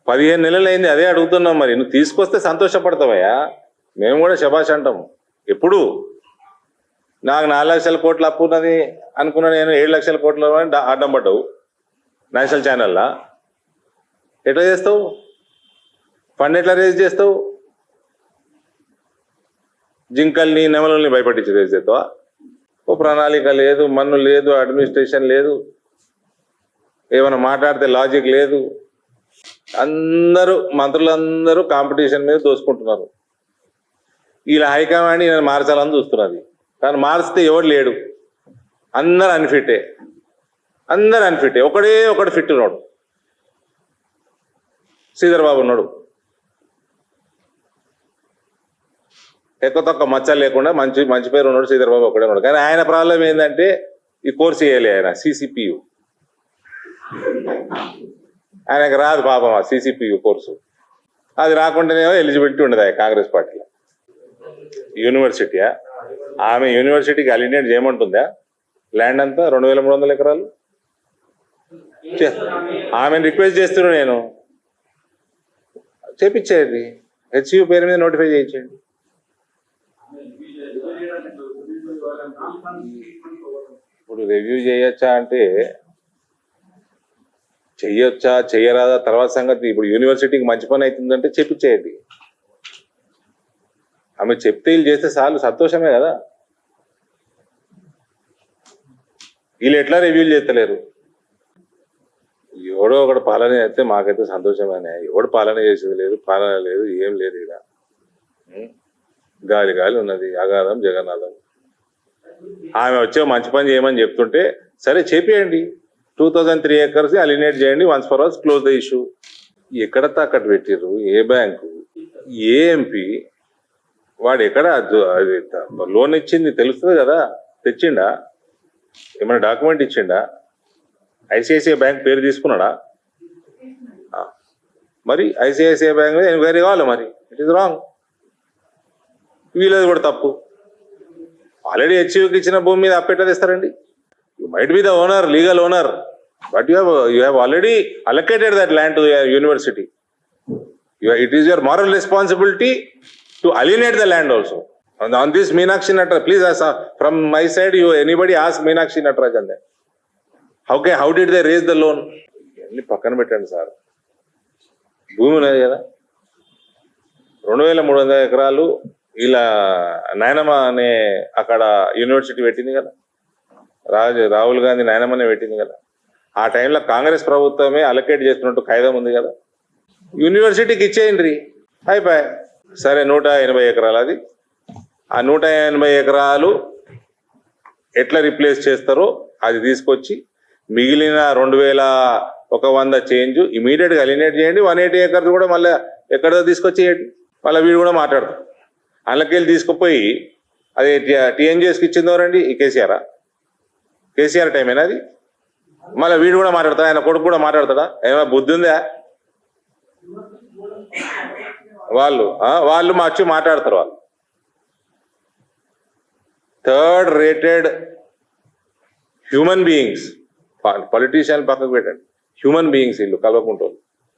15 నెలలు అయింది, అదే అడుగుతున్నాం. మరి నువ్వు తీసుకొస్తే సంతోషపడతావయ్యా, మేము కూడా శభాష్ అంటాము. ఎప్పుడు నాకు 4 లక్షల కోట్ల అప్పు ఉన్నది అనుకున్నా, నేను 7 లక్షల కోట్ల అడ్డం పడ్డావు నేషనల్ ఛానల్లా. ఎట్లా చేస్తావు? ఫండ్ ఎట్లా రేజ్ చేస్తావు? జింకల్ని నెమలని భయపట్టించి రేజ్ చేస్తావా? ఓ ప్రణాళిక లేదు, మన్ను లేదు, అడ్మినిస్ట్రేషన్ లేదు, ఏమైనా మాట్లాడితే లాజిక్ లేదు. అందరూ మంత్రులందరూ కాంపిటీషన్ మీద దోసుకుంటున్నారు. ఇలా హైకమాండ్ నేను మార్చాలని చూస్తున్నది, కానీ మార్చితే ఎవడు లేడు, అందరు అన్ఫిట్టే. ఒకడు ఫిట్ ఉన్నాడు, శ్రీధర్ బాబు ఉన్నాడు. ఎక్కువ తక్కువ మచ్చలు లేకుండా మంచి పేరు ఉన్నాడు శ్రీధర్ బాబు, ఒకడే ఉన్నాడు. కానీ ఆయన ప్రాబ్లం ఏంటంటే ఈ కోర్సు వేయాలి ఆయన, సిసిపియు. ఆయనకు రాదు పాపం ఆ సిసిపియు కోర్సు. అది రాకుండానేమో ఎలిజిబిలిటీ ఉండదు ఆ కాంగ్రెస్ పార్టీలో. యూనివర్సిటీయా? ఆమె యూనివర్సిటీకి అలినేట్ చేయమంటుందా? ల్యాండ్ అంతా 2300 ఎకరాలు. ఆమెను రిక్వెస్ట్ చేస్తున్నా నేను, చేపించేది హెచ్యూ పేరు మీద నోటిఫై చేయించండి. ఇప్పుడు రివ్యూ చేయొచ్చా అంటే చెయ్యొచ్చా చెయ్యరాదా తర్వాత సంగతి. ఇప్పుడు యూనివర్సిటీకి మంచి పని అవుతుందంటే చెప్పించేయండి. ఆమె చెప్తే వీళ్ళు చేస్తే చాలు, సంతోషమే కదా. వీళ్ళు ఎట్లా రివ్యూలు చేస్తలేరు? ఎవడో ఒకటి పాలన చేస్తే మాకైతే సంతోషమేనే. ఎవడు పాలన చేసేది లేదు, పాలన లేదు, ఏం లేదు. ఇక్కడ గాలి ఉన్నది, అగాధం జగన్నాథం. ఆమె వచ్చే మంచి పని చేయమని చెప్తుంటే సరే చెప్పేయండి. 2003 acres అలినేట్ చేయండి, once for all close the issue. ఎక్కడ తాకట్టు పెట్టిర్రు? ఏ బ్యాంకు? ఏ ఎంపీ? వాడు ఎక్కడ లోన్ ఇచ్చింది తెలుస్తుంది కదా. తెచ్చిండా? ఏమైనా డాక్యుమెంట్ ఇచ్చిండా? ఐసిఐసిఐ బ్యాంక్ పేరు తీసుకున్నాడా? మరి ఐసిఐసిఐ బ్యాంక్ మీద ఎంక్వైరీ కావాలి. మరి ఇట్ ఈస్ రాంగ్. వీళ్ళది కూడా తప్పు. ఆల్రెడీ హెచ్యూకి ఇచ్చిన భూమి మీద అప్పెట్టా తెస్తారండి? You might be the owner, legal owner, but you have already allocated that land to university. It is your moral responsibility to alienate the land also. On this Meenakshi Nataraj, please, from my side, anybody ask Meenakshi Nataraj and that. How did they raise the loan? Any పక్కన పెట్టండి sir. భూమి ఉన్నది కదా, 2300 ఎకరాలు. ఇలా నాయనమ్మ అనే అక్కడ యూనివర్సిటీ పెట్టింది కదా, రాహుల్ గాంధీ నాయనమ్మనే పెట్టింది కదా. ఆ టైంలో కాంగ్రెస్ ప్రభుత్వమే అలొకేట్ చేస్తున్నట్టు ఖైదం ఉంది కదా. యూనివర్సిటీకి ఇచ్చేయండి, అయిపోయి. సరే 180 ఎకరాలు. అది ఆ 180 ఎకరాలు ఎట్లా రీప్లేస్ చేస్తారో అది తీసుకొచ్చి మిగిలిన 2100 చేంజ్ ఇమీడియట్గా అలినేట్ చేయండి. 180 acres కూడా మళ్ళీ ఎక్కడో తీసుకొచ్చేయండి. మళ్ళీ వీడు కూడా మాట్లాడతారు. అందులోకెళ్ళి తీసుకుపోయి అది టీఎన్జిఎస్కి ఇచ్చిందోరండి ఈ కేసీఆర్ టైమేనా అది? మళ్ళీ వీడు కూడా మాట్లాడతాడు, ఆయన కొడుకు కూడా మాట్లాడతాడా? ఏమైనా బుద్ధి ఉందా? వాళ్ళు వచ్చి మాట్లాడతారు. వాళ్ళు third rated human beings. Politician పక్కకు పెట్టండి, హ్యూమన్ బీయింగ్స్ వీళ్ళు కలవకుంటారు.